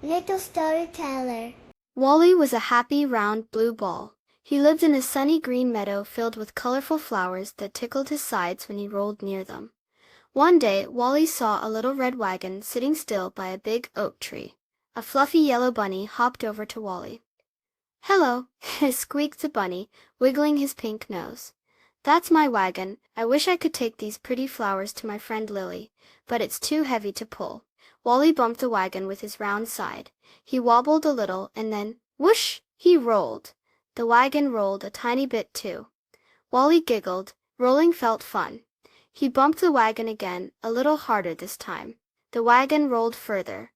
Little storyteller. Wally was a happy round blue ball. He lived in a sunny green meadow filled with colorful flowers that tickled his sides when he rolled near them. One day, Wally saw a little red wagon sitting still by a big oak tree. A fluffy yellow bunny hopped over to Wally. "Hello," squeaked the bunny, wiggling his pink nose. "That's my wagon. I wish I could take these pretty flowers to my friend Lily, but it's too heavy to pull." Wally bumped the wagon with his round side. He wobbled a little and then, whoosh, he rolled. The wagon rolled a tiny bit too. Wally giggled. Rolling felt fun. He bumped the wagon again, a little harder this time. The wagon rolled further.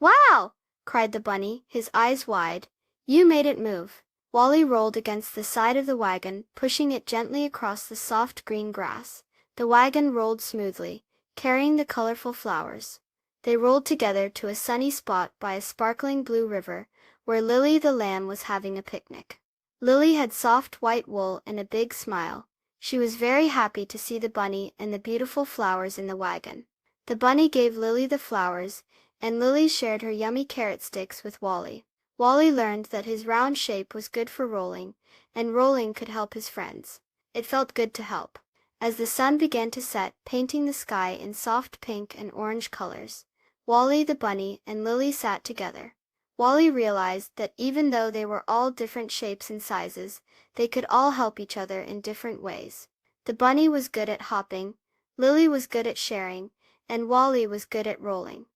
"Wow!" cried the bunny, his eyes wide. "You made it move." Wally rolled against the side of the wagon, pushing it gently across the soft green grass. The wagon rolled smoothly, carrying the colorful flowers. They rolled together to a sunny spot by a sparkling blue river, where Lily the lamb was having a picnic. Lily had soft white wool and a big smile. She was very happy to see the bunny and the beautiful flowers in the wagon. The bunny gave Lily the flowers, and Lily shared her yummy carrot sticks with Wally. Wally learned that his round shape was good for rolling, and rolling could help his friends. It felt good to help. As the sun began to set, painting the sky in soft pink and orange colors, Wally the bunny and Lily sat together. Wally realized that even though they were all different shapes and sizes, they could all help each other in different ways. The bunny was good at hopping, Lily was good at sharing, and Wally was good at rolling.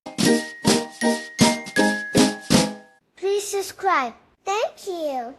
Please subscribe. Thank you.